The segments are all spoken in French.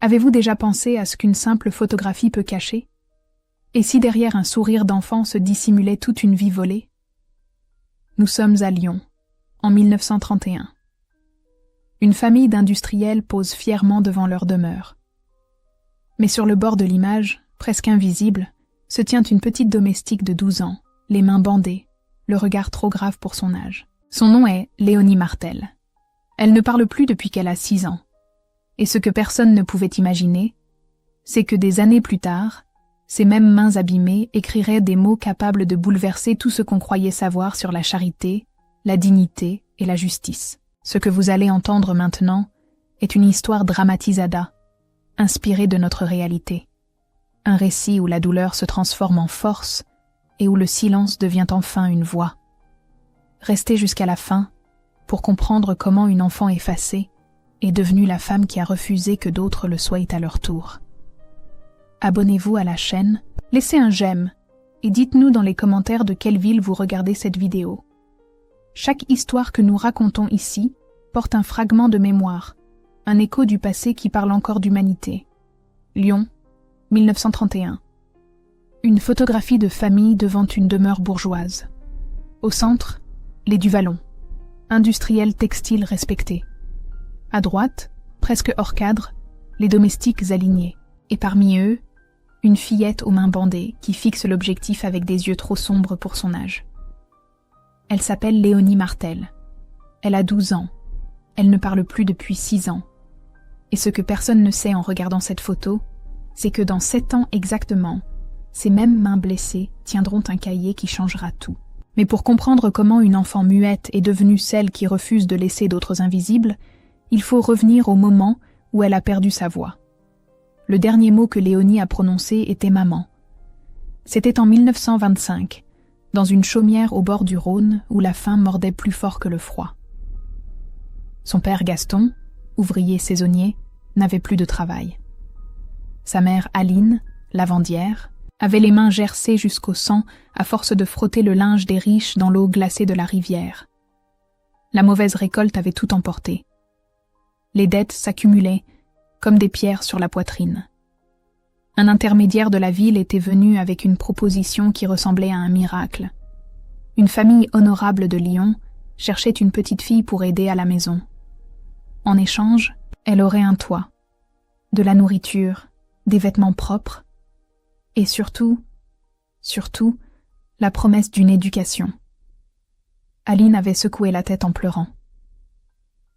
Avez-vous déjà pensé à ce qu'une simple photographie peut cacher? Et si derrière un sourire d'enfant se dissimulait toute une vie volée? Nous sommes à Lyon, en 1931. Une famille d'industriels pose fièrement devant leur demeure. Mais sur le bord de l'image, presque invisible, se tient une petite domestique de 12 ans, les mains bandées, le regard trop grave pour son âge. Son nom est Léonie Martel. Elle ne parle plus depuis qu'elle a 6 ans. Et ce que personne ne pouvait imaginer, c'est que des années plus tard, ces mêmes mains abîmées écriraient des mots capables de bouleverser tout ce qu'on croyait savoir sur la charité, la dignité et la justice. Ce que vous allez entendre maintenant est une histoire dramatisada, inspirée de notre réalité. Un récit où la douleur se transforme en force et où le silence devient enfin une voix. Restez jusqu'à la fin pour comprendre comment une enfant effacée est devenue la femme qui a refusé que d'autres le soient à leur tour. Abonnez-vous à la chaîne, laissez un j'aime et dites-nous dans les commentaires de quelle ville vous regardez cette vidéo. Chaque histoire que nous racontons ici porte un fragment de mémoire, un écho du passé qui parle encore d'humanité. Lyon, 1931. Une photographie de famille devant une demeure bourgeoise. Au centre, les Duvallon, industriels textiles respectés. À droite, presque hors cadre, les domestiques alignés. Et parmi eux, une fillette aux mains bandées qui fixe l'objectif avec des yeux trop sombres pour son âge. Elle s'appelle Léonie Martel. Elle a 12 ans. Elle ne parle plus depuis 6 ans. Et ce que personne ne sait en regardant cette photo, c'est que dans 7 ans exactement, ces mêmes mains blessées tiendront un cahier qui changera tout. Mais pour comprendre comment une enfant muette est devenue celle qui refuse de laisser d'autres invisibles, il faut revenir au moment où elle a perdu sa voix. Le dernier mot que Léonie a prononcé était « maman ». C'était en 1925, dans une chaumière au bord du Rhône où la faim mordait plus fort que le froid. Son père Gaston, ouvrier saisonnier, n'avait plus de travail. Sa mère Aline, lavandière, avait les mains gercées jusqu'au sang à force de frotter le linge des riches dans l'eau glacée de la rivière. La mauvaise récolte avait tout emporté. Les dettes s'accumulaient comme des pierres sur la poitrine. Un intermédiaire de la ville était venu avec une proposition qui ressemblait à un miracle. Une famille honorable de Lyon cherchait une petite fille pour aider à la maison. En échange, elle aurait un toit, de la nourriture, des vêtements propres, et surtout, la promesse d'une éducation. Aline avait secoué la tête en pleurant.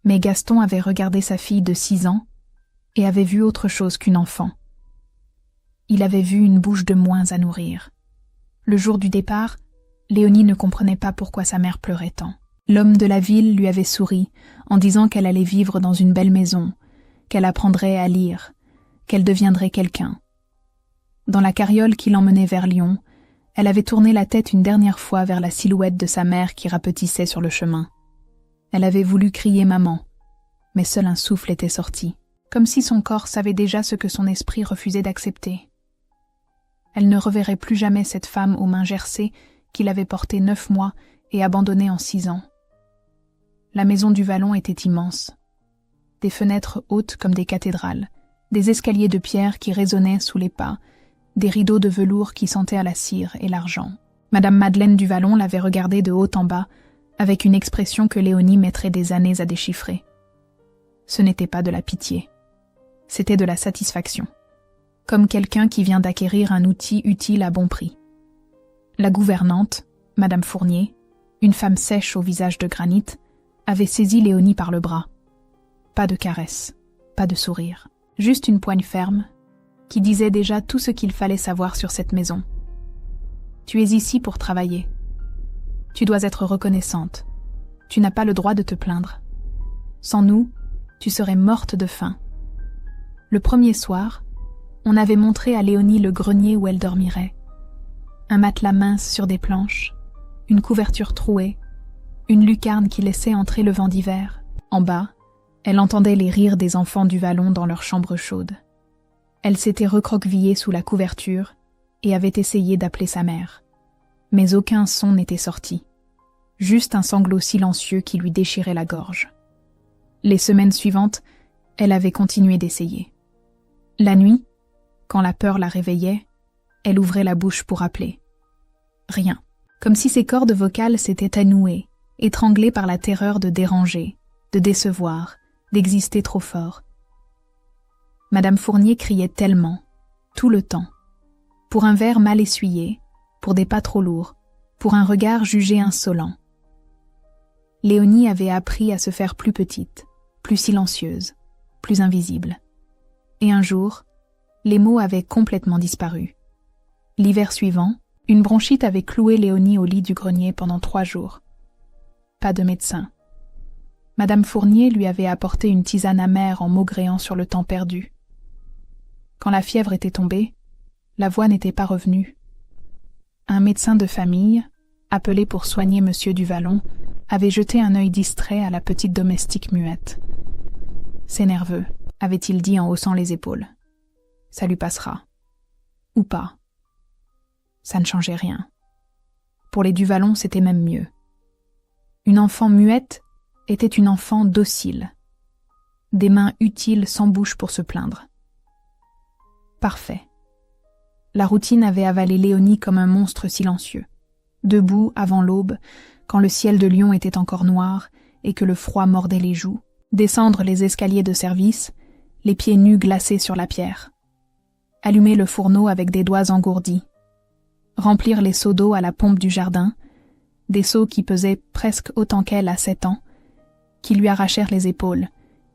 Mais Gaston avait regardé sa fille de 6 ans et avait vu autre chose qu'une enfant. Il avait vu une bouche de moins à nourrir. Le jour du départ, Léonie ne comprenait pas pourquoi sa mère pleurait tant. L'homme de la ville lui avait souri en disant qu'elle allait vivre dans une belle maison, qu'elle apprendrait à lire, qu'elle deviendrait quelqu'un. Dans la carriole qui l'emmenait vers Lyon, elle avait tourné la tête une dernière fois vers la silhouette de sa mère qui rapetissait sur le chemin. Elle avait voulu crier maman, mais seul un souffle était sorti, comme si son corps savait déjà ce que son esprit refusait d'accepter. Elle ne reverrait plus jamais cette femme aux mains gercées qu'il avait portée 9 mois et abandonnée en 6 ans. La maison du Vallon était immense. Des fenêtres hautes comme des cathédrales, des escaliers de pierre qui résonnaient sous les pas, des rideaux de velours qui sentaient à la cire et l'argent. Madame Madeleine du Vallon l'avait regardée de haut en bas, avec une expression que Léonie mettrait des années à déchiffrer. Ce n'était pas de la pitié. C'était de la satisfaction. Comme quelqu'un qui vient d'acquérir un outil utile à bon prix. La gouvernante, Madame Fournier, une femme sèche au visage de granit, avait saisi Léonie par le bras. Pas de caresse, pas de sourire, juste une poigne ferme qui disait déjà tout ce qu'il fallait savoir sur cette maison. Tu es ici pour travailler. Tu dois être reconnaissante. Tu n'as pas le droit de te plaindre. Sans nous, tu serais morte de faim. Le premier soir, on avait montré à Léonie le grenier où elle dormirait. Un matelas mince sur des planches, une couverture trouée, une lucarne qui laissait entrer le vent d'hiver. En bas, elle entendait les rires des enfants du Vallon dans leur chambre chaude. Elle s'était recroquevillée sous la couverture et avait essayé d'appeler sa mère. Mais aucun son n'était sorti. Juste un sanglot silencieux qui lui déchirait la gorge. Les semaines suivantes, elle avait continué d'essayer. La nuit, quand la peur la réveillait, elle ouvrait la bouche pour appeler. Rien. Comme si ses cordes vocales s'étaient annouées, étranglées par la terreur de déranger, de décevoir, d'exister trop fort. Madame Fournier criait tellement, tout le temps, pour un verre mal essuyé, pour des pas trop lourds, pour un regard jugé insolent. Léonie avait appris à se faire plus petite, plus silencieuse, plus invisible. Et un jour, les mots avaient complètement disparu. L'hiver suivant, une bronchite avait cloué Léonie au lit du grenier pendant 3 jours. Pas de médecin. Madame Fournier lui avait apporté une tisane amère en maugréant sur le temps perdu. Quand la fièvre était tombée, la voix n'était pas revenue. Un médecin de famille, appelé pour soigner Monsieur Duvallon, avait jeté un œil distrait à la petite domestique muette. « C'est nerveux », avait-il dit en haussant les épaules. « Ça lui passera. Ou pas. » Ça ne changeait rien. Pour les Duvallon, c'était même mieux. Une enfant muette était une enfant docile. Des mains utiles sans bouche pour se plaindre. Parfait. La routine avait avalé Léonie comme un monstre silencieux. Debout, avant l'aube, quand le ciel de Lyon était encore noir et que le froid mordait les joues, descendre les escaliers de service, les pieds nus glacés sur la pierre. Allumer le fourneau avec des doigts engourdis. Remplir les seaux d'eau à la pompe du jardin, des seaux qui pesaient presque autant qu'elle à 7 ans, qui lui arrachèrent les épaules,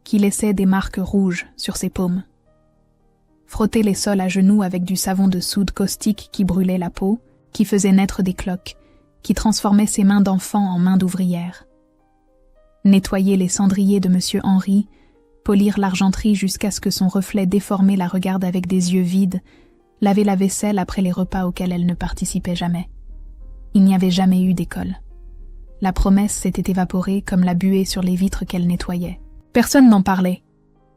qui laissaient des marques rouges sur ses paumes. Frotter les sols à genoux avec du savon de soude caustique qui brûlait la peau, qui faisait naître des cloques, qui transformait ses mains d'enfant en mains d'ouvrière. Nettoyer les cendriers de Monsieur Henri, polir l'argenterie jusqu'à ce que son reflet déformé la regarde avec des yeux vides, laver la vaisselle après les repas auxquels elle ne participait jamais. Il n'y avait jamais eu d'école. La promesse s'était évaporée comme la buée sur les vitres qu'elle nettoyait. Personne n'en parlait.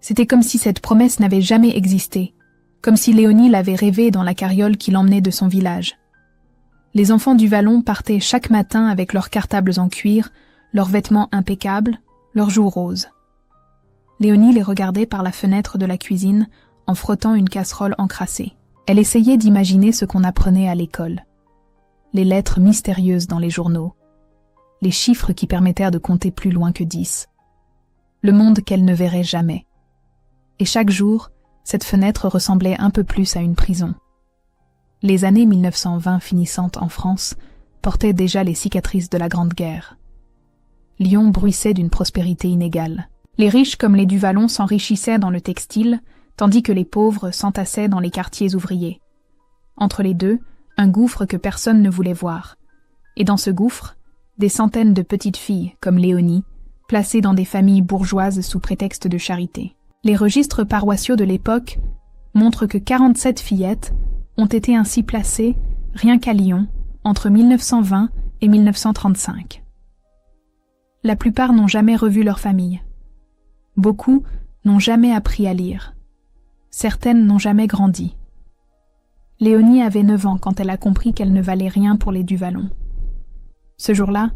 C'était comme si cette promesse n'avait jamais existé, comme si Léonie l'avait rêvée dans la carriole qui l'emmenait de son village. Les enfants du Vallon partaient chaque matin avec leurs cartables en cuir, leurs vêtements impeccables, leurs joues roses. Léonie les regardait par la fenêtre de la cuisine en frottant une casserole encrassée. Elle essayait d'imaginer ce qu'on apprenait à l'école. Les lettres mystérieuses dans les journaux. Les chiffres qui permettèrent de compter plus loin que 10. Le monde qu'elle ne verrait jamais. Et chaque jour, cette fenêtre ressemblait un peu plus à une prison. Les années 1920 finissantes en France portaient déjà les cicatrices de la Grande Guerre. Lyon bruissait d'une prospérité inégale. Les riches comme les Duvallon s'enrichissaient dans le textile, tandis que les pauvres s'entassaient dans les quartiers ouvriers. Entre les deux, un gouffre que personne ne voulait voir. Et dans ce gouffre, des centaines de petites filles, comme Léonie, placées dans des familles bourgeoises sous prétexte de charité. Les registres paroissiaux de l'époque montrent que 47 fillettes ont été ainsi placées, rien qu'à Lyon, entre 1920 et 1935. La plupart n'ont jamais revu leur famille. Beaucoup n'ont jamais appris à lire. Certaines n'ont jamais grandi. Léonie avait 9 ans quand elle a compris qu'elle ne valait rien pour les Duvallon. Ce jour-là,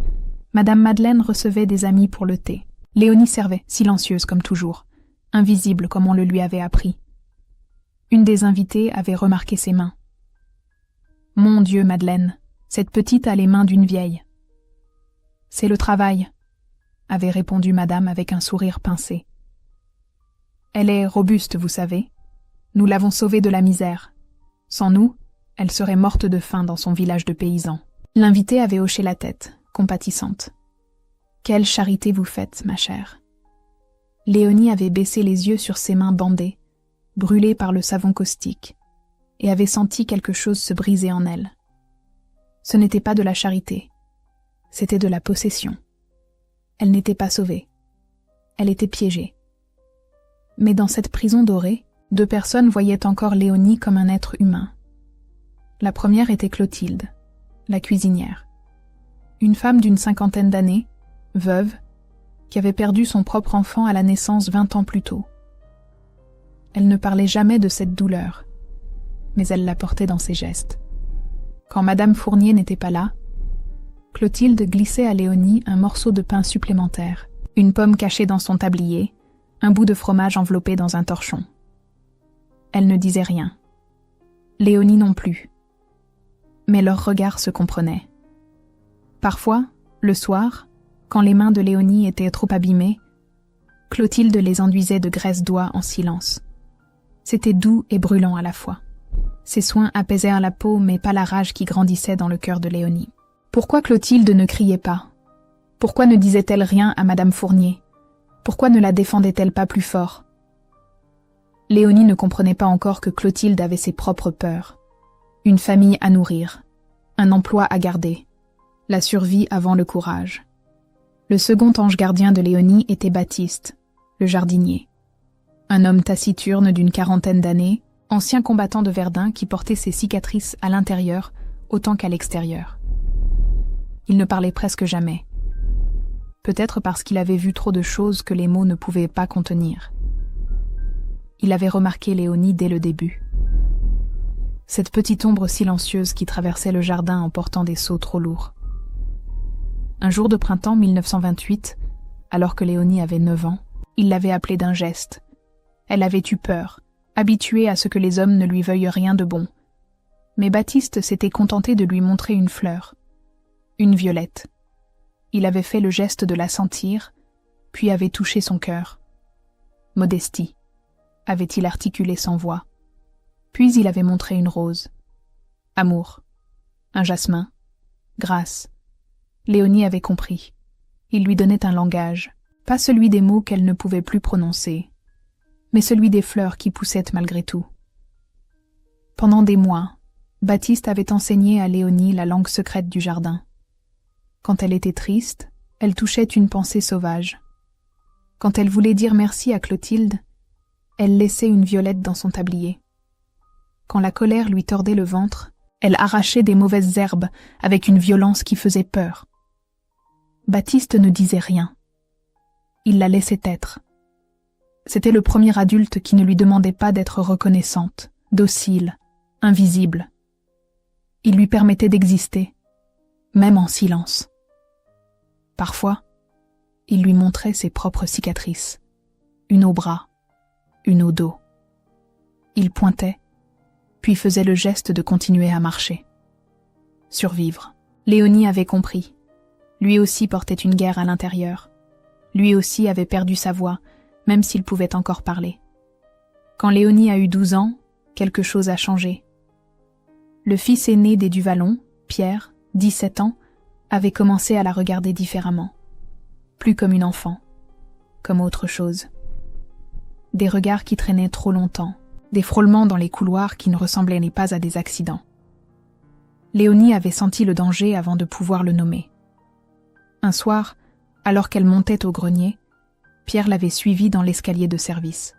Madame Madeleine recevait des amis pour le thé. Léonie servait, silencieuse comme toujours, invisible comme on le lui avait appris. Une des invitées avait remarqué ses mains. « Mon Dieu, Madeleine, cette petite a les mains d'une vieille. »« C'est le travail, » avait répondu Madame avec un sourire pincé. « Elle est robuste, vous savez. Nous l'avons sauvée de la misère. Sans nous, elle serait morte de faim dans son village de paysans. » L'invitée avait hoché la tête, compatissante. « Quelle charité vous faites, ma chère. » Léonie avait baissé les yeux sur ses mains bandées, brûlées par le savon caustique, et avait senti quelque chose se briser en elle. Ce n'était pas de la charité, c'était de la possession. Elle n'était pas sauvée. Elle était piégée. Mais dans cette prison dorée, 2 personnes voyaient encore Léonie comme un être humain. La première était Clotilde, la cuisinière. Une femme d'une 50aine d'années, veuve, qui avait perdu son propre enfant à la naissance 20 ans plus tôt. Elle ne parlait jamais de cette douleur, mais elle la portait dans ses gestes. Quand Madame Fournier n'était pas là, Clotilde glissait à Léonie un morceau de pain supplémentaire, une pomme cachée dans son tablier, un bout de fromage enveloppé dans un torchon. Elle ne disait rien. Léonie non plus. Mais leurs regards se comprenaient. Parfois, le soir, quand les mains de Léonie étaient trop abîmées, Clotilde les enduisait de graisse d'oie en silence. C'était doux et brûlant à la fois. Ces soins apaisèrent la peau, mais pas la rage qui grandissait dans le cœur de Léonie. Pourquoi Clotilde ne criait pas? Pourquoi ne disait-elle rien à Madame Fournier? Pourquoi ne la défendait-elle pas plus fort? Léonie ne comprenait pas encore que Clotilde avait ses propres peurs. Une famille à nourrir, un emploi à garder, la survie avant le courage. Le second ange gardien de Léonie était Baptiste, le jardinier. Un homme taciturne d'une 40aine d'années, ancien combattant de Verdun qui portait ses cicatrices à l'intérieur autant qu'à l'extérieur. Il ne parlait presque jamais. Peut-être parce qu'il avait vu trop de choses que les mots ne pouvaient pas contenir. Il avait remarqué Léonie dès le début. Cette petite ombre silencieuse qui traversait le jardin en portant des seaux trop lourds. Un jour de printemps 1928, alors que Léonie avait 9 ans, il l'avait appelée d'un geste. Elle avait eu peur, habituée à ce que les hommes ne lui veuillent rien de bon. Mais Baptiste s'était contenté de lui montrer une fleur, une violette. Il avait fait le geste de la sentir, puis avait touché son cœur. Modestie, avait-il articulé sans voix. Puis il avait montré une rose. Amour, un jasmin, grâce. Léonie avait compris. Il lui donnait un langage, pas celui des mots qu'elle ne pouvait plus prononcer, mais celui des fleurs qui poussaient malgré tout. Pendant des mois, Baptiste avait enseigné à Léonie la langue secrète du jardin. Quand elle était triste, elle touchait une pensée sauvage. Quand elle voulait dire merci à Clotilde, elle laissait une violette dans son tablier. Quand la colère lui tordait le ventre, elle arrachait des mauvaises herbes avec une violence qui faisait peur. Baptiste ne disait rien. Il la laissait être. C'était le premier adulte qui ne lui demandait pas d'être reconnaissante, docile, invisible. Il lui permettait d'exister, même en silence. Parfois, il lui montrait ses propres cicatrices, une au bras, une au dos. Il pointait, puis faisait le geste de continuer à marcher. Survivre. Léonie avait compris. Lui aussi portait une guerre à l'intérieur. Lui aussi avait perdu sa voix, même s'il pouvait encore parler. Quand Léonie a eu 12 ans, quelque chose a changé. Le fils aîné des Duvallon, Pierre, 17 ans, avait commencé à la regarder différemment. Plus comme une enfant, comme autre chose. Des regards qui traînaient trop longtemps, des frôlements dans les couloirs qui ne ressemblaient pas à des accidents. Léonie avait senti le danger avant de pouvoir le nommer. Un soir, alors qu'elle montait au grenier, Pierre l'avait suivie dans l'escalier de service.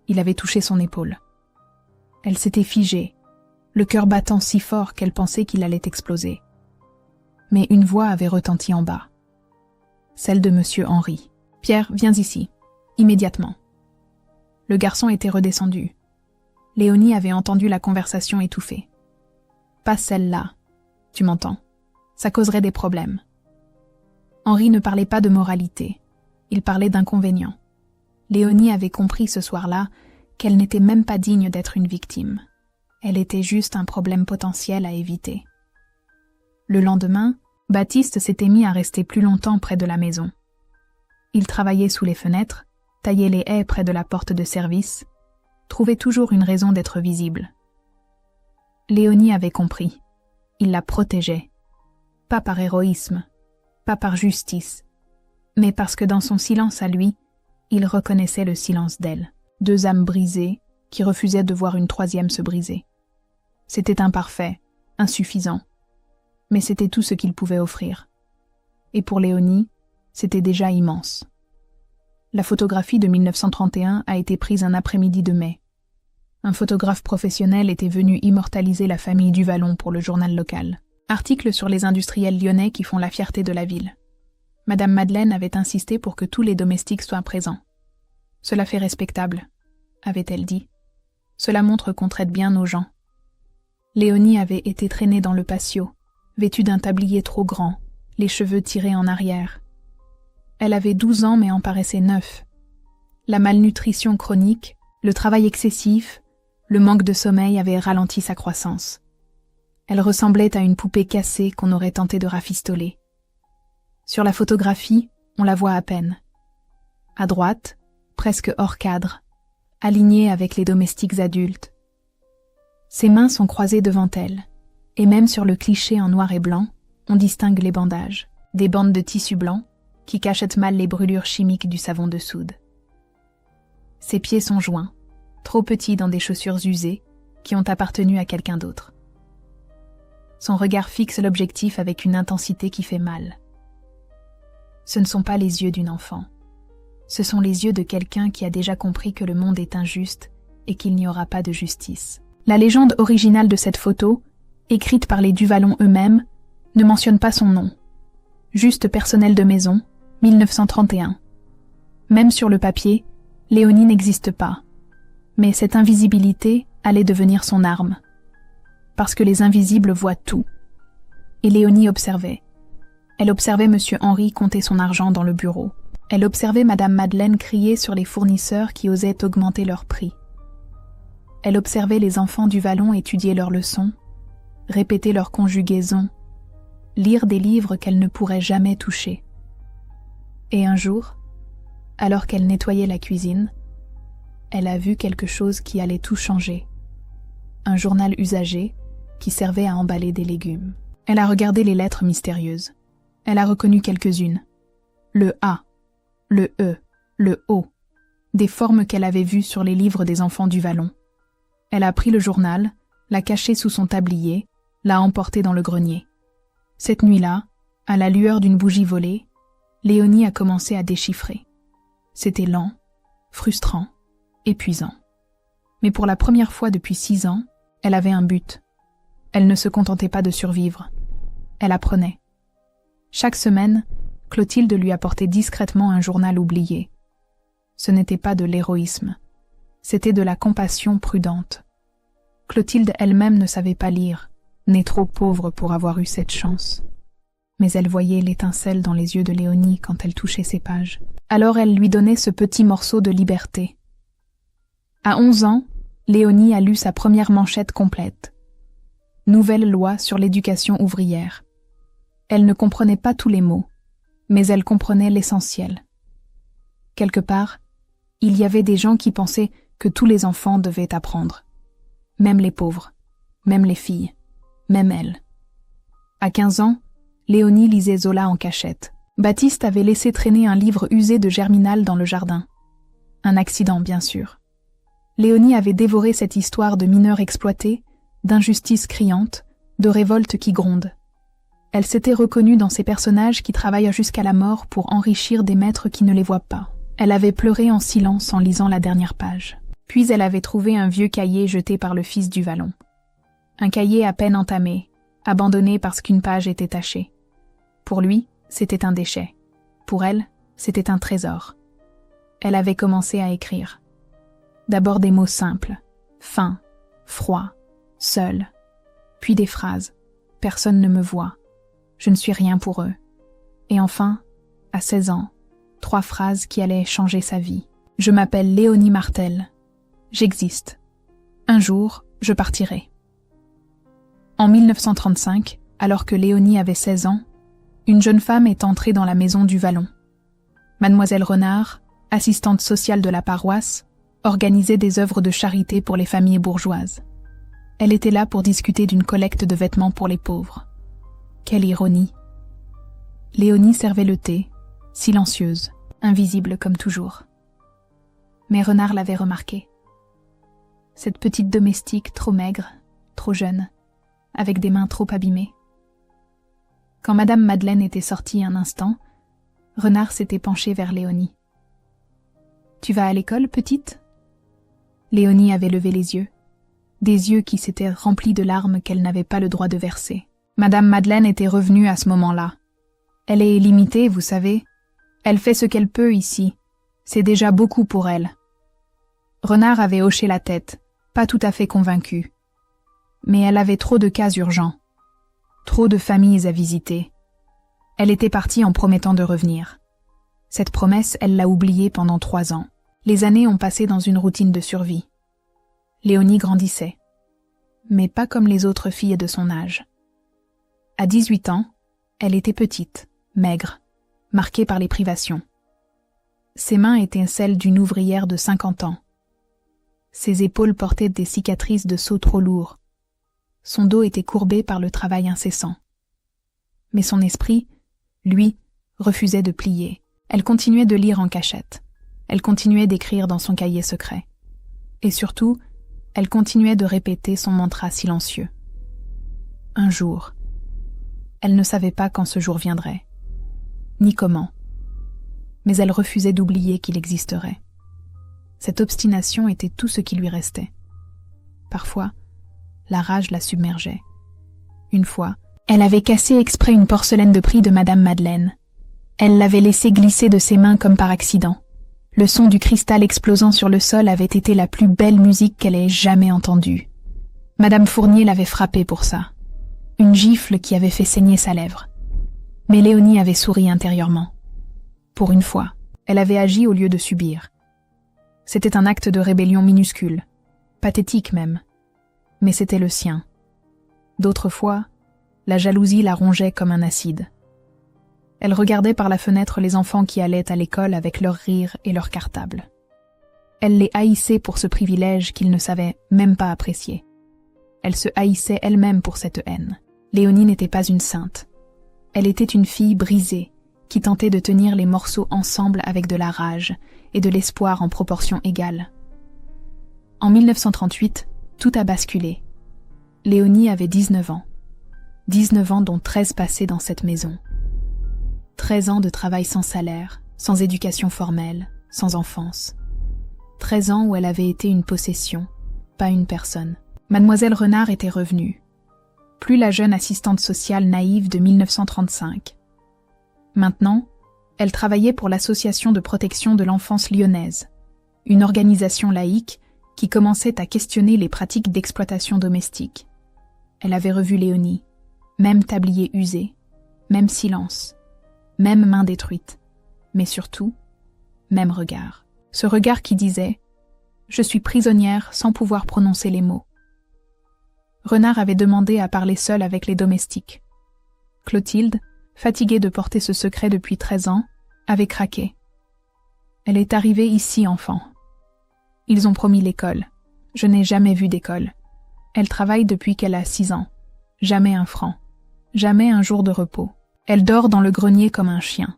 Il avait touché son épaule. Elle s'était figée, le cœur battant si fort qu'elle pensait qu'il allait exploser. Mais une voix avait retenti en bas. Celle de Monsieur Henri. « Pierre, viens ici, immédiatement. » Le garçon était redescendu. Léonie avait entendu la conversation étouffée. « Pas celle-là. Tu m'entends? Ça causerait des problèmes. » Henri ne parlait pas de moralité. Il parlait d'inconvénients. Léonie avait compris ce soir-là qu'elle n'était même pas digne d'être une victime. Elle était juste un problème potentiel à éviter. Le lendemain, Baptiste s'était mis à rester plus longtemps près de la maison. Il travaillait sous les fenêtres, taillait les haies près de la porte de service, trouvait toujours une raison d'être visible. Léonie avait compris. Il la protégeait. Pas par héroïsme, pas par justice, mais parce que dans son silence à lui, il reconnaissait le silence d'elle. 2 âmes brisées qui refusaient de voir une 3e se briser. C'était imparfait, insuffisant, mais c'était tout ce qu'il pouvait offrir. Et pour Léonie, c'était déjà immense. La photographie de 1931 a été prise un après-midi de mai. Un photographe professionnel était venu immortaliser la famille Duvallon pour le journal local. Article sur les industriels lyonnais qui font la fierté de la ville. Madame Madeleine avait insisté pour que tous les domestiques soient présents. Cela fait respectable, avait-elle dit. Cela montre qu'on traite bien nos gens. Léonie avait été traînée dans le patio, vêtue d'un tablier trop grand, les cheveux tirés en arrière. Elle avait 12 ans mais en paraissait 9. La malnutrition chronique, le travail excessif, Le manque de sommeil avait ralenti sa croissance. Elle ressemblait à une poupée cassée qu'on aurait tenté de rafistoler. Sur la photographie, on la voit à peine. À droite, presque hors cadre, alignée avec les domestiques adultes. Ses mains sont croisées devant elle, et même sur le cliché en noir et blanc, on distingue les bandages, des bandes de tissu blanc qui cachent mal les brûlures chimiques du savon de soude. Ses pieds sont joints, trop petits dans des chaussures usées qui ont appartenu à quelqu'un d'autre. Son regard fixe l'objectif avec une intensité qui fait mal. Ce ne sont pas les yeux d'une enfant. Ce sont les yeux de quelqu'un qui a déjà compris que le monde est injuste et qu'il n'y aura pas de justice. La légende originale de cette photo, écrite par les Duvallon eux-mêmes, ne mentionne pas son nom. Juste personnel de maison, 1931. Même sur le papier, Léonie n'existe pas. Mais cette invisibilité allait devenir son arme. Parce que les invisibles voient tout. Et Léonie observait. Elle observait M. Henri compter son argent dans le bureau. Elle observait Madame Madeleine crier sur les fournisseurs qui osaient augmenter leurs prix. Elle observait les enfants du Vallon étudier leurs leçons, répéter leurs conjugaisons, lire des livres qu'elle ne pourrait jamais toucher. Et un jour, alors qu'elle nettoyait la cuisine, elle a vu quelque chose qui allait tout changer. Un journal usagé qui servait à emballer des légumes. Elle a regardé les lettres mystérieuses. Elle a reconnu quelques-unes. Le A, le E, le O, des formes qu'elle avait vues sur les livres des enfants du Vallon. Elle a pris le journal, l'a caché sous son tablier, l'a emporté dans le grenier. Cette nuit-là, à la lueur d'une bougie volée, Léonie a commencé à déchiffrer. C'était lent, frustrant, épuisant. Mais pour la première fois depuis 6 ans, elle avait un but. Elle ne se contentait pas de survivre. Elle apprenait. Chaque semaine, Clotilde lui apportait discrètement un journal oublié. Ce n'était pas de l'héroïsme. C'était de la compassion prudente. Clotilde elle-même ne savait pas lire, née trop pauvre pour avoir eu cette chance. Mais elle voyait l'étincelle dans les yeux de Léonie quand elle touchait ses pages. Alors elle lui donnait ce petit morceau de liberté. À 11 ans, Léonie a lu sa première manchette complète. Nouvelle loi sur l'éducation ouvrière. Elle ne comprenait pas tous les mots, mais elle comprenait l'essentiel. Quelque part, il y avait des gens qui pensaient que tous les enfants devaient apprendre. Même les pauvres, même les filles, même elle. À 15 ans, Léonie lisait Zola en cachette. Baptiste avait laissé traîner un livre usé de Germinal dans le jardin. Un accident, bien sûr. Léonie avait dévoré cette histoire de mineurs exploités, d'injustice criante, de révolte qui gronde. Elle s'était reconnue dans ces personnages qui travaillent jusqu'à la mort pour enrichir des maîtres qui ne les voient pas. Elle avait pleuré en silence en lisant la dernière page. Puis elle avait trouvé un vieux cahier jeté par le fils du Vallon. Un cahier à peine entamé, abandonné parce qu'une page était tachée. Pour lui, c'était un déchet. Pour elle, c'était un trésor. Elle avait commencé à écrire. D'abord des mots simples, fins, froids, seuls. Puis des phrases. Personne ne me voit. Je ne suis rien pour eux. Et enfin, à 16 ans, 3 phrases qui allaient changer sa vie. Je m'appelle Léonie Martel. J'existe. Un jour, je partirai. En 1935, alors que Léonie avait 16 ans, une jeune femme est entrée dans la maison du Vallon. Mademoiselle Renard, assistante sociale de la paroisse, organisait des œuvres de charité pour les familles bourgeoises. Elle était là pour discuter d'une collecte de vêtements pour les pauvres. Quelle ironie. Léonie servait le thé, silencieuse, invisible comme toujours. Mais Renard l'avait remarqué. Cette petite domestique trop maigre, trop jeune, avec des mains trop abîmées. Quand Madame Madeleine était sortie un instant, Renard s'était penché vers Léonie. « Tu vas à l'école, petite ?» Léonie avait levé les yeux, des yeux qui s'étaient remplis de larmes qu'elle n'avait pas le droit de verser. Madame Madeleine était revenue à ce moment-là. Elle est limitée, vous savez. Elle fait ce qu'elle peut ici. C'est déjà beaucoup pour elle. Renard avait hoché la tête, pas tout à fait convaincu. Mais elle avait trop de cas urgents. Trop de familles à visiter. Elle était partie en promettant de revenir. Cette promesse, elle l'a oubliée pendant 3 ans. Les années ont passé dans une routine de survie. Léonie grandissait, mais pas comme les autres filles de son âge. À 18 ans, elle était petite, maigre, marquée par les privations. Ses mains étaient celles d'une ouvrière de 50 ans. Ses épaules portaient des cicatrices de sauts trop lourds. Son dos était courbé par le travail incessant. Mais son esprit, lui, refusait de plier. Elle continuait de lire en cachette. Elle continuait d'écrire dans son cahier secret. Et surtout, elle continuait de répéter son mantra silencieux. Un jour. Elle ne savait pas quand ce jour viendrait, ni comment. Mais elle refusait d'oublier qu'il existerait. Cette obstination était tout ce qui lui restait. Parfois, la rage la submergeait. Une fois, elle avait cassé exprès une porcelaine de prix de Madame Madeleine. Elle l'avait laissée glisser de ses mains comme par accident. Le son du cristal explosant sur le sol avait été la plus belle musique qu'elle ait jamais entendue. Madame Fournier l'avait frappée pour ça. Une gifle qui avait fait saigner sa lèvre. Mais Léonie avait souri intérieurement. Pour une fois, elle avait agi au lieu de subir. C'était un acte de rébellion minuscule, pathétique même, mais c'était le sien. D'autres fois, la jalousie la rongeait comme un acide. Elle regardait par la fenêtre les enfants qui allaient à l'école avec leurs rires et leurs cartables. Elle les haïssait pour ce privilège qu'ils ne savaient même pas apprécier. Elle se haïssait elle-même pour cette haine. Léonie n'était pas une sainte. Elle était une fille brisée, qui tentait de tenir les morceaux ensemble avec de la rage et de l'espoir en proportion égale. En 1938, tout a basculé. Léonie avait 19 ans. 19 ans dont 13 passés dans cette maison. 13 ans de travail sans salaire, sans éducation formelle, sans enfance. 13 ans où elle avait été une possession, pas une personne. Mademoiselle Renard était revenue. Plus la jeune assistante sociale naïve de 1935. Maintenant, elle travaillait pour l'Association de protection de l'enfance lyonnaise, une organisation laïque qui commençait à questionner les pratiques d'exploitation domestique. Elle avait revu Léonie, même tablier usé, même silence, même main détruite, mais surtout, même regard. Ce regard qui disait « Je suis prisonnière sans pouvoir prononcer les mots ». Renard avait demandé à parler seule avec les domestiques. Clotilde, fatiguée de porter ce secret depuis 13 ans, avait craqué. Elle est arrivée ici, enfant. Ils ont promis l'école. Je n'ai jamais vu d'école. Elle travaille depuis qu'elle a 6 ans. Jamais un franc. Jamais un jour de repos. Elle dort dans le grenier comme un chien.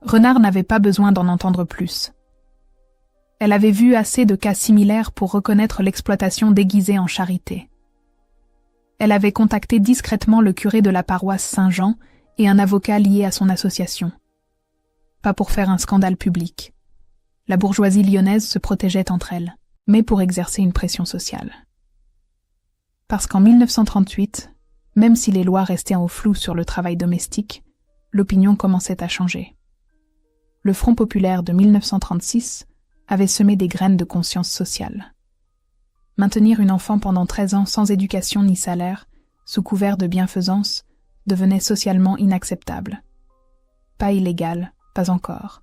Renard n'avait pas besoin d'en entendre plus. Elle avait vu assez de cas similaires pour reconnaître l'exploitation déguisée en charité. Elle avait contacté discrètement le curé de la paroisse Saint-Jean et un avocat lié à son association. Pas pour faire un scandale public. La bourgeoisie lyonnaise se protégeait entre elles, mais pour exercer une pression sociale. Parce qu'en 1938, même si les lois restaient au flou sur le travail domestique, l'opinion commençait à changer. Le Front populaire de 1936 avait semé des graines de conscience sociale. Maintenir une enfant pendant 13 ans sans éducation ni salaire, sous couvert de bienfaisance, devenait socialement inacceptable. Pas illégal, pas encore.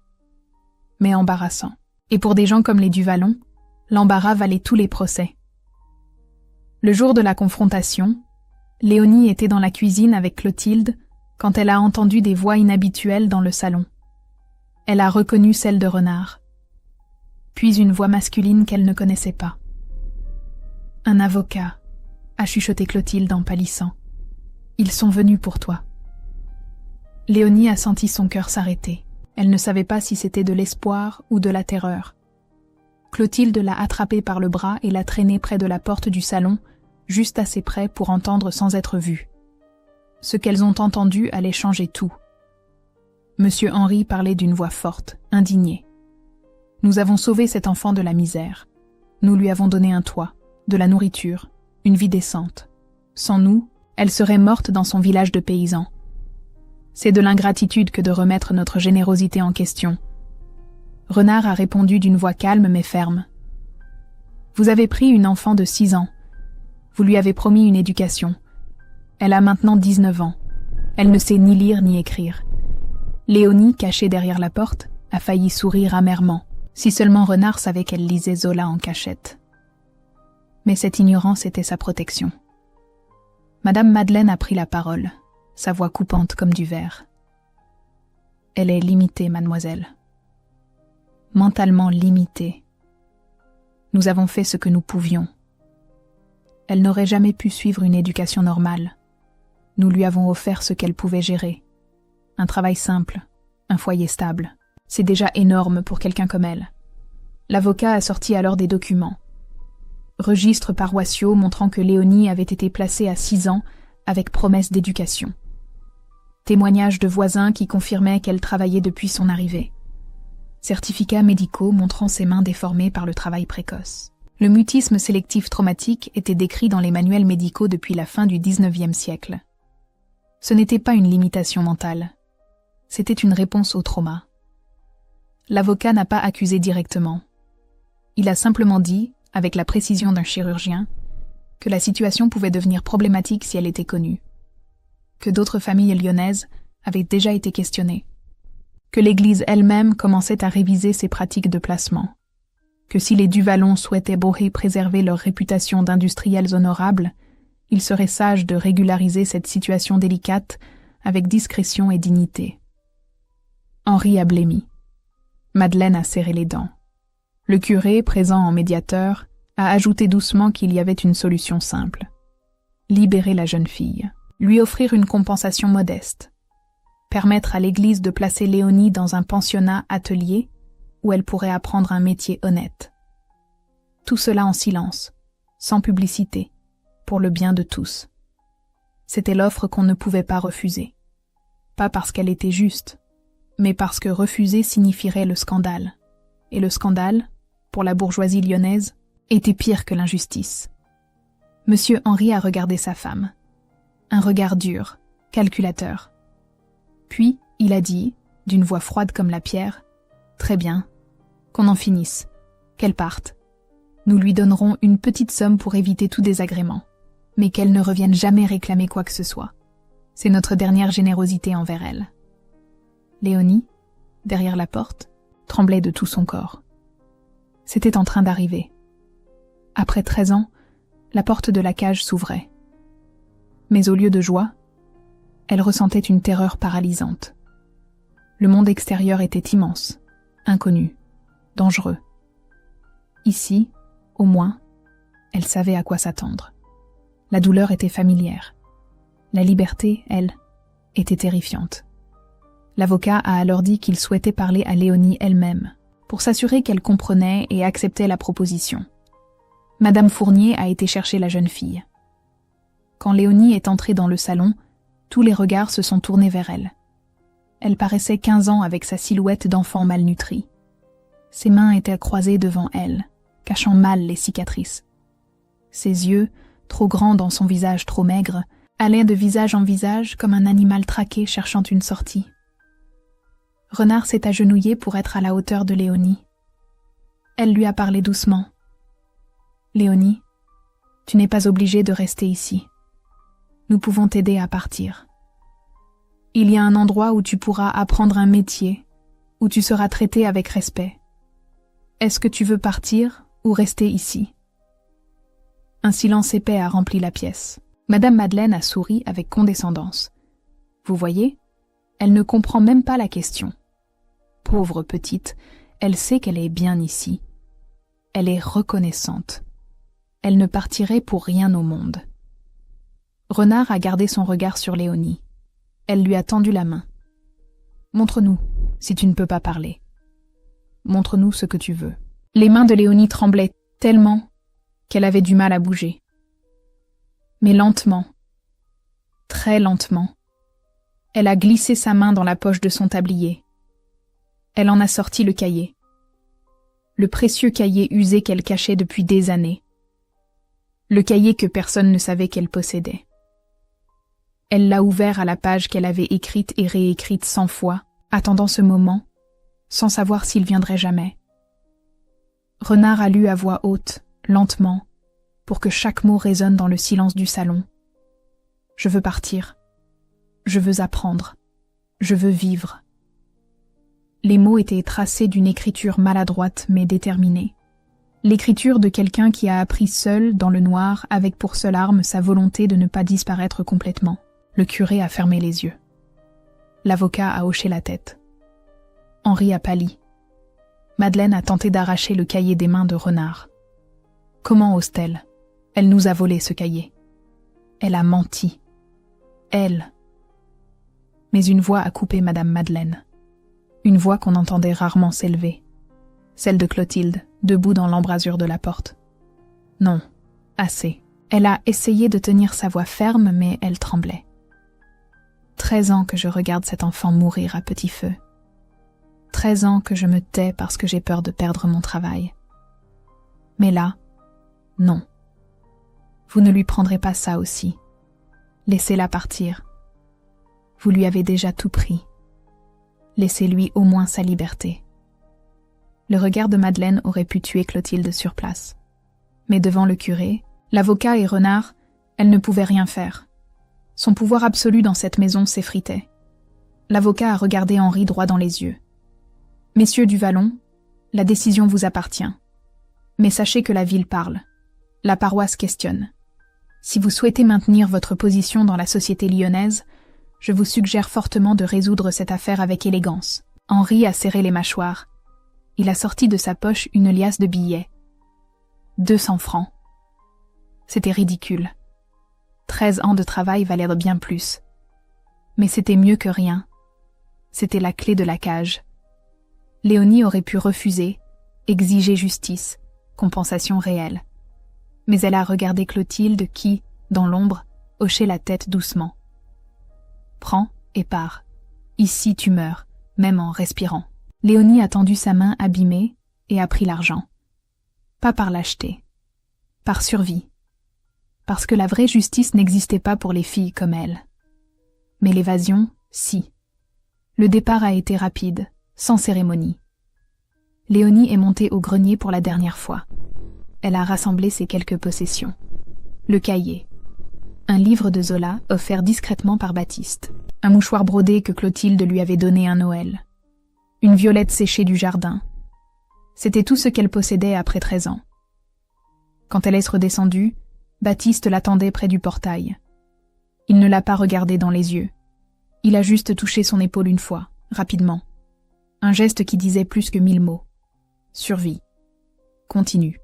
Mais embarrassant. Et pour des gens comme les Duvalon, l'embarras valait tous les procès. Le jour de la confrontation, Léonie était dans la cuisine avec Clotilde quand elle a entendu des voix inhabituelles dans le salon. Elle a reconnu celle de Renard. Puis une voix masculine qu'elle ne connaissait pas. « Un avocat », a chuchoté Clotilde en pâlissant. « Ils sont venus pour toi. » Léonie a senti son cœur s'arrêter. Elle ne savait pas si c'était de l'espoir ou de la terreur. Clotilde l'a attrapée par le bras et l'a traînée près de la porte du salon, juste assez près pour entendre sans être vues. Ce qu'elles ont entendu allait changer tout. Monsieur Henri parlait d'une voix forte, indignée. « Nous avons sauvé cet enfant de la misère. Nous lui avons donné un toit, de la nourriture, une vie décente. Sans nous, elle serait morte dans son village de paysans. C'est de l'ingratitude que de remettre notre générosité en question. » Renard a répondu d'une voix calme mais ferme. « Vous avez pris une enfant de 6 ans. Vous lui avez promis une éducation. Elle a maintenant 19 ans. Elle ne sait ni lire ni écrire. » Léonie, cachée derrière la porte, a failli sourire amèrement, si seulement Renard savait qu'elle lisait Zola en cachette. Mais cette ignorance était sa protection. Madame Madeleine a pris la parole, sa voix coupante comme du verre. Elle est limitée, mademoiselle. Mentalement limitée. Nous avons fait ce que nous pouvions. Elle n'aurait jamais pu suivre une éducation normale. Nous lui avons offert ce qu'elle pouvait gérer. Un travail simple, un foyer stable. C'est déjà énorme pour quelqu'un comme elle. L'avocat a sorti alors des documents. Registres paroissiaux montrant que Léonie avait été placée à 6 ans avec promesse d'éducation. Témoignages de voisins qui confirmaient qu'elle travaillait depuis son arrivée. Certificats médicaux montrant ses mains déformées par le travail précoce. Le mutisme sélectif traumatique était décrit dans les manuels médicaux depuis la fin du XIXe siècle. Ce n'était pas une limitation mentale. C'était une réponse au trauma. L'avocat n'a pas accusé directement. Il a simplement dit, avec la précision d'un chirurgien, que la situation pouvait devenir problématique si elle était connue, que d'autres familles lyonnaises avaient déjà été questionnées, que l'Église elle-même commençait à réviser ses pratiques de placement, que si les Duvallon souhaitaient préserver leur réputation d'industriels honorables, il serait sage de régulariser cette situation délicate avec discrétion et dignité. Henri a blêmi. Madeleine a serré les dents. Le curé, présent en médiateur, a ajouté doucement qu'il y avait une solution simple. Libérer la jeune fille, lui offrir une compensation modeste, permettre à l'Église de placer Léonie dans un pensionnat-atelier où elle pourrait apprendre un métier honnête. Tout cela en silence, sans publicité, pour le bien de tous. C'était l'offre qu'on ne pouvait pas refuser. Pas parce qu'elle était juste, mais parce que refuser signifierait le scandale. Et le scandale, pour la bourgeoisie lyonnaise, était pire que l'injustice. Monsieur Henri a regardé sa femme. Un regard dur, calculateur. Puis, il a dit, d'une voix froide comme la pierre, « Très bien, qu'on en finisse, qu'elle parte. Nous lui donnerons une petite somme pour éviter tout désagrément, mais qu'elle ne revienne jamais réclamer quoi que ce soit. C'est notre dernière générosité envers elle. » Léonie, derrière la porte, tremblait de tout son corps. C'était en train d'arriver. Après 13 ans, la porte de la cage s'ouvrait. Mais au lieu de joie, elle ressentait une terreur paralysante. Le monde extérieur était immense, inconnu, dangereux. Ici, au moins, elle savait à quoi s'attendre. La douleur était familière. La liberté, elle, était terrifiante. L'avocat a alors dit qu'il souhaitait parler à Léonie elle-même, pour s'assurer qu'elle comprenait et acceptait la proposition. Madame Fournier a été chercher la jeune fille. Quand Léonie est entrée dans le salon, tous les regards se sont tournés vers elle. Elle paraissait 15 ans avec sa silhouette d'enfant malnutri. Ses mains étaient croisées devant elle, cachant mal les cicatrices. Ses yeux, trop grands dans son visage trop maigre, allaient de visage en visage comme un animal traqué cherchant une sortie. Renard s'est agenouillé pour être à la hauteur de Léonie. Elle lui a parlé doucement. « Léonie, tu n'es pas obligée de rester ici. Nous pouvons t'aider à partir. Il y a un endroit où tu pourras apprendre un métier, où tu seras traitée avec respect. Est-ce que tu veux partir ou rester ici ?» Un silence épais a rempli la pièce. Madame Madeleine a souri avec condescendance. Vous voyez, elle ne comprend même pas la question. Pauvre petite, elle sait qu'elle est bien ici. Elle est reconnaissante. Elle ne partirait pour rien au monde. Renard a gardé son regard sur Léonie. Elle lui a tendu la main. « Montre-nous, si tu ne peux pas parler. Montre-nous ce que tu veux. » Les mains de Léonie tremblaient tellement qu'elle avait du mal à bouger. Mais lentement, très lentement, elle a glissé sa main dans la poche de son tablier. Elle en a sorti le cahier. Le précieux cahier usé qu'elle cachait depuis des années. Le cahier que personne ne savait qu'elle possédait. Elle l'a ouvert à la page qu'elle avait écrite et réécrite 100 fois, attendant ce moment, sans savoir s'il viendrait jamais. Renard a lu à voix haute, lentement, pour que chaque mot résonne dans le silence du salon. Je veux partir. Je veux apprendre. Je veux vivre. Les mots étaient tracés d'une écriture maladroite mais déterminée. L'écriture de quelqu'un qui a appris seul, dans le noir, avec pour seule arme sa volonté de ne pas disparaître complètement. Le curé a fermé les yeux. L'avocat a hoché la tête. Henri a pâli. Madeleine a tenté d'arracher le cahier des mains de Renard. Comment ose-t-elle? Elle nous a volé ce cahier. Elle a menti. Elle. Mais une voix a coupé Madame Madeleine. Une voix qu'on entendait rarement s'élever. Celle de Clotilde, debout dans l'embrasure de la porte. Non, assez. Elle a essayé de tenir sa voix ferme, mais elle tremblait. 13 ans que je regarde cet enfant mourir à petit feu. 13 ans que je me tais parce que j'ai peur de perdre mon travail. Mais là, non. Vous ne lui prendrez pas ça aussi. Laissez-la partir. Vous lui avez déjà tout pris. Laissez-lui au moins sa liberté. Le regard de Madeleine aurait pu tuer Clotilde sur place. Mais devant le curé, l'avocat et Renard, elle ne pouvait rien faire. Son pouvoir absolu dans cette maison s'effritait. L'avocat a regardé Henri droit dans les yeux. « Messieurs du Vallon, la décision vous appartient. Mais sachez que la ville parle. La paroisse questionne. Si vous souhaitez maintenir votre position dans la société lyonnaise, je vous suggère fortement de résoudre cette affaire avec élégance. » Henri a serré les mâchoires. Il a sorti de sa poche une liasse de billets. 200 francs. C'était ridicule. 13 ans de travail valaient bien plus. Mais c'était mieux que rien. C'était la clé de la cage. Léonie aurait pu refuser, exiger justice, compensation réelle. Mais elle a regardé Clotilde qui, dans l'ombre, hochait la tête doucement. « Prends et pars. Ici tu meurs, même en respirant. » Léonie a tendu sa main abîmée et a pris l'argent. Pas par lâcheté, par survie. Parce que la vraie justice n'existait pas pour les filles comme elle. Mais l'évasion, si. Le départ a été rapide, sans cérémonie. Léonie est montée au grenier pour la dernière fois. Elle a rassemblé ses quelques possessions. Le cahier. Un livre de Zola offert discrètement par Baptiste. Un mouchoir brodé que Clotilde lui avait donné un Noël. Une violette séchée du jardin. C'était tout ce qu'elle possédait après 13 ans. Quand elle est redescendue, Baptiste l'attendait près du portail. Il ne l'a pas regardée dans les yeux. Il a juste touché son épaule une fois, rapidement. Un geste qui disait plus que 1000 mots. Survie. Continue.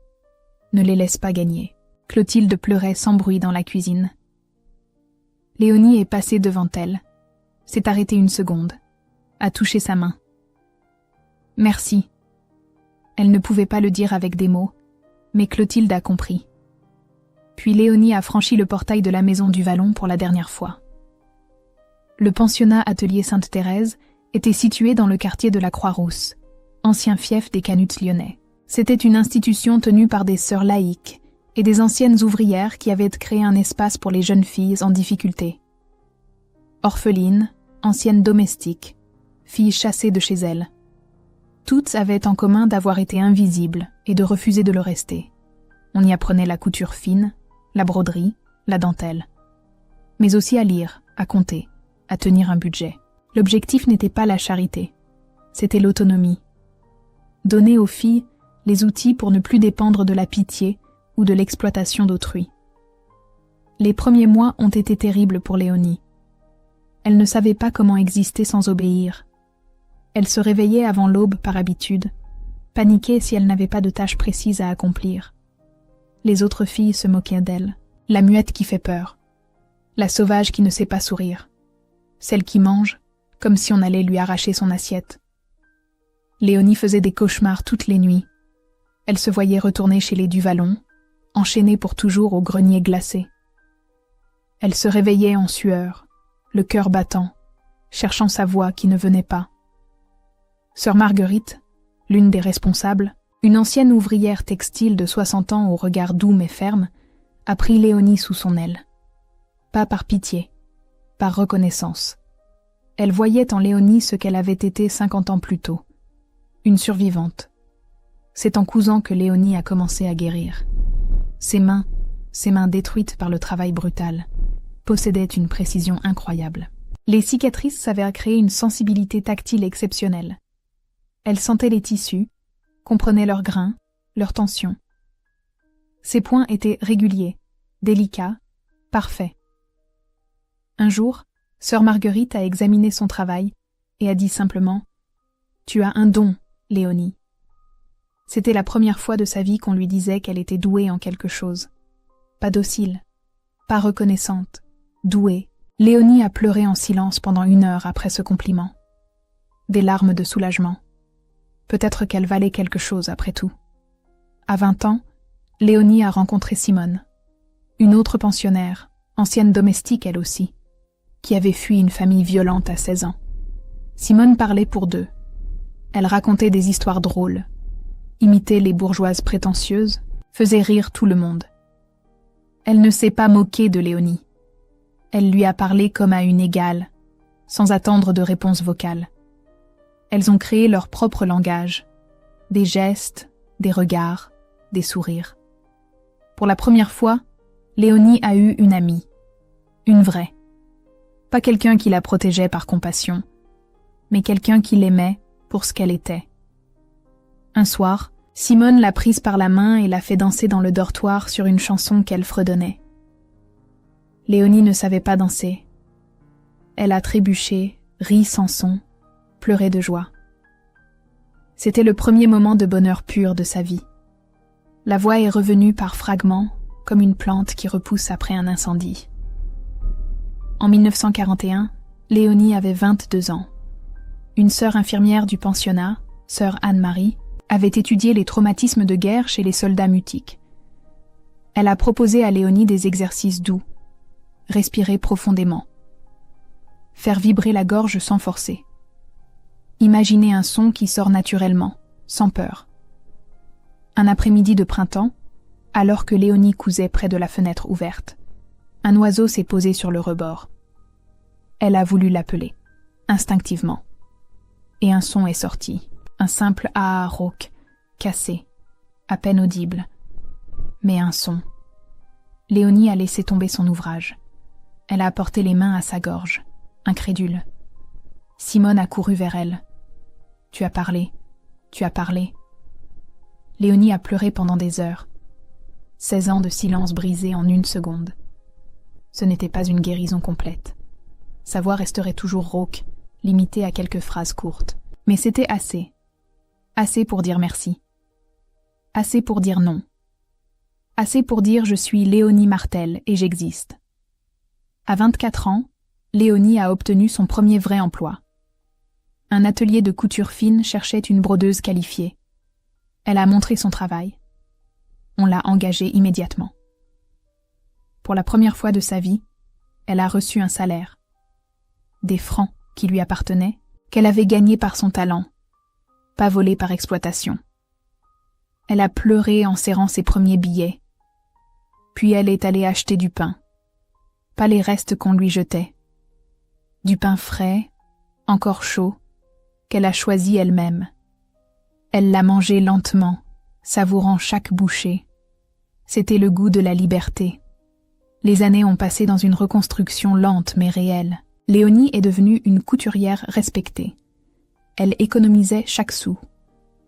Ne les laisse pas gagner. Clotilde pleurait sans bruit dans la cuisine. Léonie est passée devant elle. S'est arrêtée une seconde. A touché sa main. Merci. Elle ne pouvait pas le dire avec des mots, mais Clotilde a compris. Puis Léonie a franchi le portail de la maison du Vallon pour la dernière fois. Le pensionnat Atelier Sainte-Thérèse était situé dans le quartier de la Croix-Rousse, ancien fief des Canuts lyonnais. C'était une institution tenue par des sœurs laïques et des anciennes ouvrières qui avaient créé un espace pour les jeunes filles en difficulté. Orphelines, anciennes domestiques, filles chassées de chez elles. Toutes avaient en commun d'avoir été invisibles et de refuser de le rester. On y apprenait la couture fine, la broderie, la dentelle. Mais aussi à lire, à compter, à tenir un budget. L'objectif n'était pas la charité, c'était l'autonomie. Donner aux filles les outils pour ne plus dépendre de la pitié ou de l'exploitation d'autrui. Les premiers mois ont été terribles pour Léonie. Elle ne savait pas comment exister sans obéir. Elle se réveillait avant l'aube par habitude, paniquait si elle n'avait pas de tâche précise à accomplir. Les autres filles se moquaient d'elle. La muette qui fait peur, la sauvage qui ne sait pas sourire, celle qui mange, comme si on allait lui arracher son assiette. Léonie faisait des cauchemars toutes les nuits. Elle se voyait retourner chez les Duvallon, enchaînée pour toujours au grenier glacé. Elle se réveillait en sueur, le cœur battant, cherchant sa voix qui ne venait pas. Sœur Marguerite, l'une des responsables, une ancienne ouvrière textile de 60 ans au regard doux mais ferme, a pris Léonie sous son aile. Pas par pitié, par reconnaissance. Elle voyait en Léonie ce qu'elle avait été 50 ans plus tôt, une survivante. C'est en cousant que Léonie a commencé à guérir. Ses mains détruites par le travail brutal, possédaient une précision incroyable. Les cicatrices s'avèrent créer une sensibilité tactile exceptionnelle. Elle sentait les tissus, comprenait leurs grains, leurs tensions. Ses points étaient réguliers, délicats, parfaits. Un jour, sœur Marguerite a examiné son travail et a dit simplement « Tu as un don, Léonie ». C'était la première fois de sa vie qu'on lui disait qu'elle était douée en quelque chose. Pas docile, pas reconnaissante, douée. Léonie a pleuré en silence pendant 1 heure après ce compliment. Des larmes de soulagement. Peut-être qu'elle valait quelque chose après tout. À 20 ans, Léonie a rencontré Simone, une autre pensionnaire, ancienne domestique elle aussi, qui avait fui une famille violente à 16 ans. Simone parlait pour deux. Elle racontait des histoires drôles, imitait les bourgeoises prétentieuses, faisait rire tout le monde. Elle ne s'est pas moquée de Léonie. Elle lui a parlé comme à une égale, sans attendre de réponse vocale. Elles ont créé leur propre langage, des gestes, des regards, des sourires. Pour la première fois, Léonie a eu une amie, une vraie. Pas quelqu'un qui la protégeait par compassion, mais quelqu'un qui l'aimait pour ce qu'elle était. Un soir, Simone l'a prise par la main et l'a fait danser dans le dortoir sur une chanson qu'elle fredonnait. Léonie ne savait pas danser. Elle a trébuché, ri sans son, pleuré de joie. C'était le premier moment de bonheur pur de sa vie. La voix est revenue par fragments, comme une plante qui repousse après un incendie. En 1941, Léonie avait 22 ans. Une sœur infirmière du pensionnat, sœur Anne-Marie, avait étudié les traumatismes de guerre chez les soldats mutiques. Elle a proposé à Léonie des exercices doux. Respirer profondément. Faire vibrer la gorge sans forcer. Imaginer un son qui sort naturellement, sans peur. Un après-midi de printemps, alors que Léonie cousait près de la fenêtre ouverte, un oiseau s'est posé sur le rebord. Elle a voulu l'appeler, instinctivement. Et un son est sorti, un simple « ah » rauque, cassé, à peine audible. Mais un son. Léonie a laissé tomber son ouvrage. Elle a porté les mains à sa gorge, incrédule. Simone a couru vers elle. « Tu as parlé, tu as parlé. » Léonie a pleuré pendant des heures. 16 ans de silence brisé en 1 seconde. Ce n'était pas une guérison complète. Sa voix resterait toujours rauque, limitée à quelques phrases courtes. Mais c'était assez. Assez pour dire merci. Assez pour dire non. Assez pour dire « je suis Léonie Martel et j'existe ». À 24 ans, Léonie a obtenu son premier vrai emploi. Un atelier de couture fine cherchait une brodeuse qualifiée. Elle a montré son travail. On l'a engagée immédiatement. Pour la première fois de sa vie, elle a reçu un salaire. Des francs qui lui appartenaient, qu'elle avait gagnés par son talent, pas volés par exploitation. Elle a pleuré en serrant ses premiers billets. Puis elle est allée acheter du pain. Pas les restes qu'on lui jetait. Du pain frais, encore chaud, qu'elle a choisi elle-même. Elle l'a mangé lentement, savourant chaque bouchée. C'était le goût de la liberté. Les années ont passé dans une reconstruction lente mais réelle. Léonie est devenue une couturière respectée. Elle économisait chaque sou.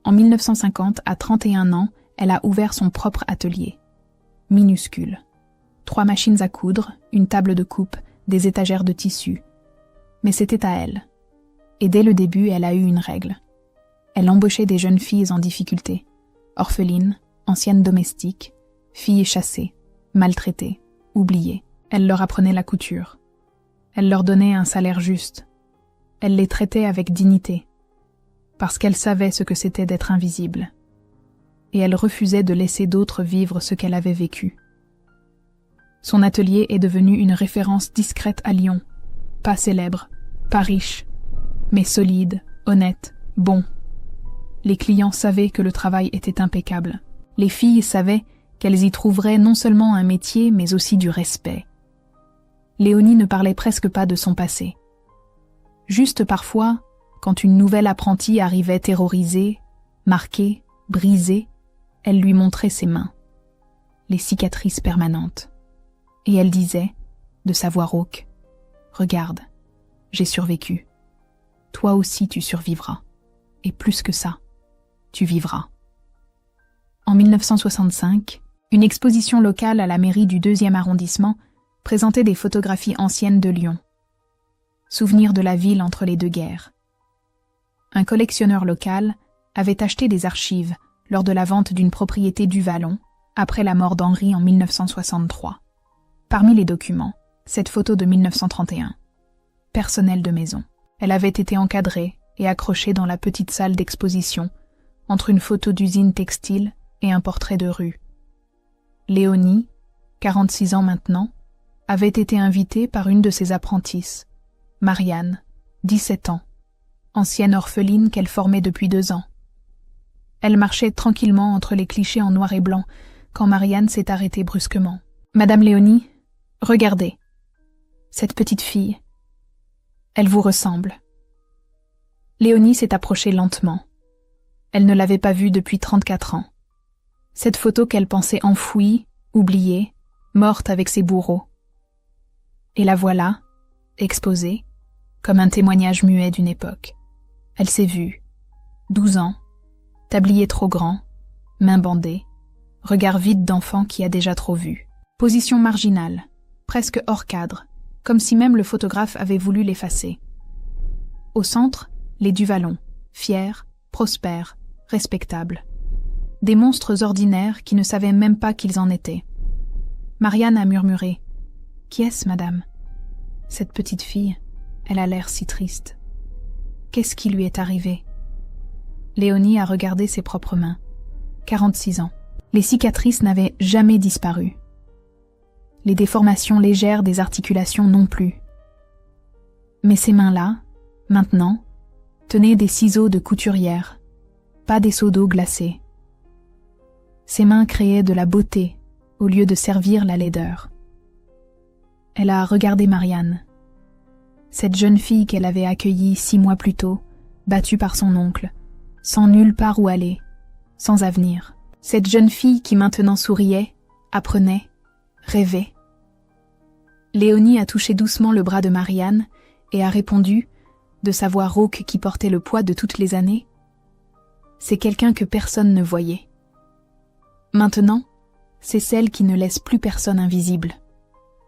En 1950, à 31 ans, elle a ouvert son propre atelier. Minuscule. 3 machines à coudre, une table de coupe, des étagères de tissu. Mais c'était à elle. Et dès le début, elle a eu une règle. Elle embauchait des jeunes filles en difficulté, orphelines, anciennes domestiques, filles chassées, maltraitées, oubliées. Elle leur apprenait la couture. Elle leur donnait un salaire juste. Elle les traitait avec dignité, parce qu'elle savait ce que c'était d'être invisible. Et elle refusait de laisser d'autres vivre ce qu'elle avait vécu. Son atelier est devenu une référence discrète à Lyon, pas célèbre, pas riche, mais solide, honnête, bon. Les clients savaient que le travail était impeccable. Les filles savaient qu'elles y trouveraient non seulement un métier, mais aussi du respect. Léonie ne parlait presque pas de son passé. Juste parfois, quand une nouvelle apprentie arrivait terrorisée, marquée, brisée, elle lui montrait ses mains, les cicatrices permanentes. Et elle disait, de sa voix rauque, « Regarde, j'ai survécu. Toi aussi tu survivras. Et plus que ça, tu vivras. » En 1965, Une exposition locale à la mairie du 2e arrondissement présentait des photographies anciennes de Lyon. Souvenirs de la ville entre les deux guerres. Un collectionneur local avait acheté des archives lors de la vente d'une propriété du Vallon, après la mort d'Henri en 1963. Parmi les documents, cette photo de 1931. Personnel de maison. Elle avait été encadrée et accrochée dans la petite salle d'exposition, entre une photo d'usine textile et un portrait de rue. Léonie, 46 ans maintenant, avait été invitée par une de ses apprentisses, Marianne, 17 ans, ancienne orpheline qu'elle formait depuis 2 ans. Elle marchait tranquillement entre les clichés en noir et blanc quand Marianne s'est arrêtée brusquement. « Madame Léonie, regardez. Cette petite fille. Elle vous ressemble. » Léonie s'est approchée lentement. Elle ne l'avait pas vue depuis 34 ans. Cette photo qu'elle pensait enfouie, oubliée, morte avec ses bourreaux. Et la voilà, exposée, comme un témoignage muet d'une époque. Elle s'est vue. 12 ans, tablier trop grand, mains bandées, regard vide d'enfant qui a déjà trop vu. Position marginale, presque hors cadre, comme si même le photographe avait voulu l'effacer. Au centre, les du Vallon, fiers, prospères, respectables. Des monstres ordinaires qui ne savaient même pas qu'ils en étaient. Marianne a murmuré « Qui est-ce, madame ?» Cette petite fille, elle a l'air si triste. Qu'est-ce qui lui est arrivé? Léonie a regardé ses propres mains. 46 ans. Les cicatrices n'avaient jamais disparu. Les déformations légères des articulations non plus. Mais ces mains-là, maintenant, tenaient des ciseaux de couturière, pas des seaux d'eau glacés. Ses mains créaient de la beauté au lieu de servir la laideur. Elle a regardé Marianne, cette jeune fille qu'elle avait accueillie 6 mois plus tôt, battue par son oncle, sans nulle part où aller, sans avenir. Cette jeune fille qui maintenant souriait, apprenait, rêvait. Léonie a touché doucement le bras de Marianne et a répondu, de sa voix rauque qui portait le poids de toutes les années. C'est quelqu'un que personne ne voyait. Maintenant, c'est celle qui ne laisse plus personne invisible.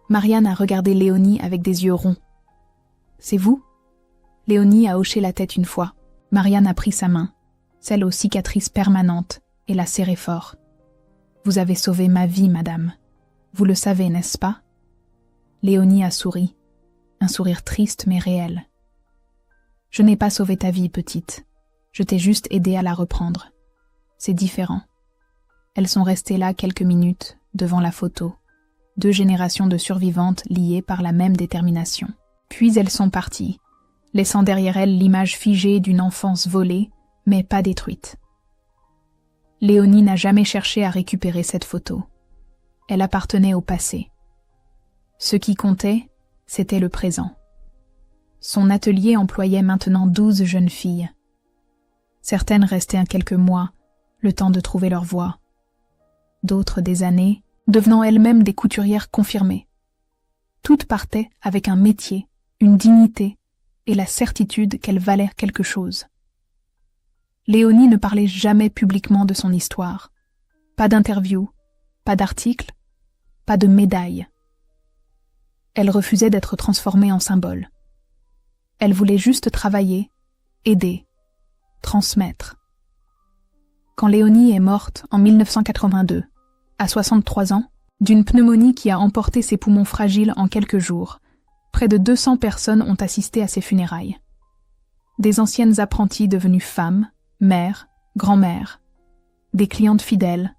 Marianne a regardé Léonie avec des yeux ronds. « C'est vous ?» Léonie a hoché la tête une fois. Marianne a pris sa main, celle aux cicatrices permanentes, et l'a serrée fort. « Vous avez sauvé ma vie, madame. Vous le savez, n'est-ce pas ?» Léonie a souri, un sourire triste mais réel. « Je n'ai pas sauvé ta vie, petite. Je t'ai juste aidée à la reprendre. C'est différent. » Elles sont restées là quelques minutes, devant la photo, 2 générations de survivantes liées par la même détermination. Puis elles sont parties, laissant derrière elles l'image figée d'une enfance volée, mais pas détruite. Léonie n'a jamais cherché à récupérer cette photo. Elle appartenait au passé. Ce qui comptait, c'était le présent. Son atelier employait maintenant 12 jeunes filles. Certaines restaient quelques mois, le temps de trouver leur voie. D'autres des années, devenant elles-mêmes des couturières confirmées. Toutes partaient avec un métier, une dignité et la certitude qu'elles valaient quelque chose. Léonie ne parlait jamais publiquement de son histoire. Pas d'interview, pas d'article, pas de médaille. Elle refusait d'être transformée en symbole. Elle voulait juste travailler, aider, transmettre. Quand Léonie est morte en 1982, à 63 ans, d'une pneumonie qui a emporté ses poumons fragiles en quelques jours, près de 200 personnes ont assisté à ses funérailles. Des anciennes apprenties devenues femmes, mères, grand-mères, des clientes fidèles,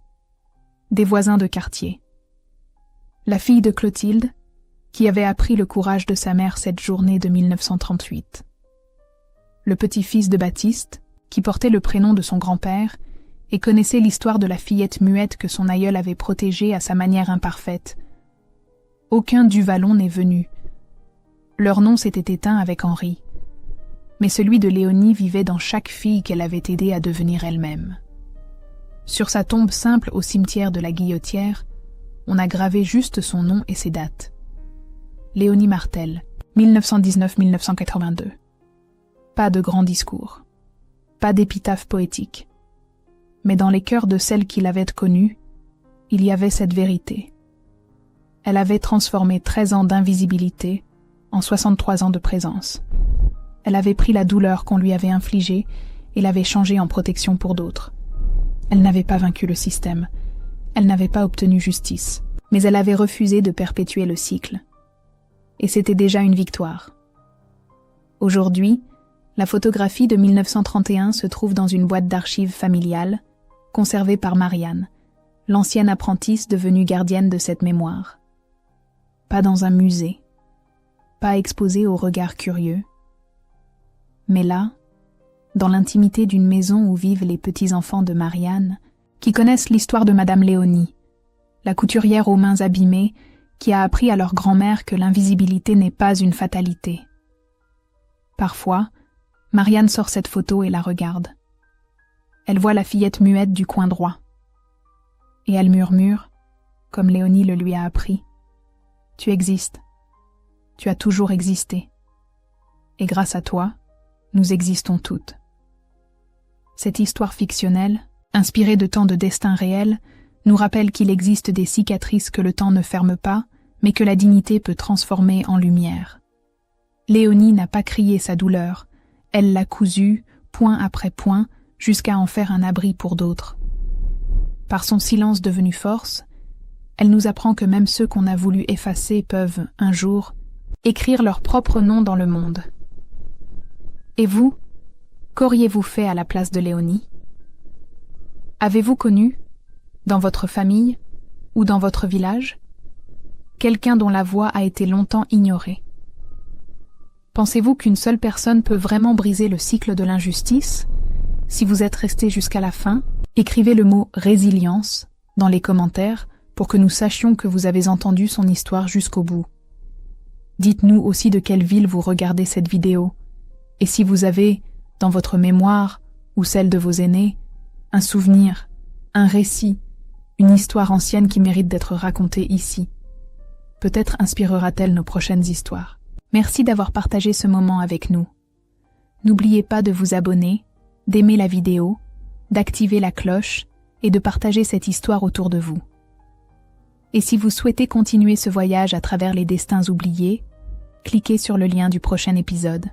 des voisins de quartier. La fille de Clotilde, qui avait appris le courage de sa mère cette journée de 1938. Le petit-fils de Baptiste, qui portait le prénom de son grand-père et connaissait l'histoire de la fillette muette que son aïeul avait protégée à sa manière imparfaite. Aucun du Vallon n'est venu. Leur nom s'était éteint avec Henri. Mais celui de Léonie vivait dans chaque fille qu'elle avait aidée à devenir elle-même. Sur sa tombe simple au cimetière de la Guillotière, on a gravé juste son nom et ses dates. Léonie Martel, 1919-1982. Pas de grands discours. Pas d'épitaphe poétique. Mais dans les cœurs de celles qui l'avaient connue, il y avait cette vérité. Elle avait transformé 13 ans d'invisibilité en 63 ans de présence. Elle avait pris la douleur qu'on lui avait infligée et l'avait changée en protection pour d'autres. Elle n'avait pas vaincu le système. Elle n'avait pas obtenu justice. Mais elle avait refusé de perpétuer le cycle. Et c'était déjà une victoire. Aujourd'hui, la photographie de 1931 se trouve dans une boîte d'archives familiale, conservée par Marianne, l'ancienne apprentice devenue gardienne de cette mémoire. Pas dans un musée, pas exposée aux regards curieux, mais là, dans l'intimité d'une maison où vivent les petits-enfants de Marianne, qui connaissent l'histoire de Madame Léonie, la couturière aux mains abîmées qui a appris à leur grand-mère que l'invisibilité n'est pas une fatalité. Parfois, Marianne sort cette photo et la regarde. Elle voit la fillette muette du coin droit. Et elle murmure, comme Léonie le lui a appris, « Tu existes. Tu as toujours existé. Et grâce à toi, nous existons toutes. » Cette histoire fictionnelle, inspirée de tant de destins réels, nous rappelle qu'il existe des cicatrices que le temps ne ferme pas, mais que la dignité peut transformer en lumière. Léonie n'a pas crié sa douleur, elle l'a cousue, point après point, jusqu'à en faire un abri pour d'autres. Par son silence devenu force, elle nous apprend que même ceux qu'on a voulu effacer peuvent, un jour, écrire leur propre nom dans le monde. Et vous, qu'auriez-vous fait à la place de Léonie? Avez-vous connu, dans votre famille ou dans votre village, quelqu'un dont la voix a été longtemps ignorée? Pensez-vous qu'une seule personne peut vraiment briser le cycle de l'injustice? Si vous êtes resté jusqu'à la fin, écrivez le mot « résilience » dans les commentaires pour que nous sachions que vous avez entendu son histoire jusqu'au bout. Dites-nous aussi de quelle ville vous regardez cette vidéo, et si vous avez, dans votre mémoire ou celle de vos aînés, un souvenir, un récit, une histoire ancienne qui mérite d'être racontée ici. Peut-être inspirera-t-elle nos prochaines histoires. Merci d'avoir partagé ce moment avec nous. N'oubliez pas de vous abonner, d'aimer la vidéo, d'activer la cloche et de partager cette histoire autour de vous. Et si vous souhaitez continuer ce voyage à travers les destins oubliés, cliquez sur le lien du prochain épisode.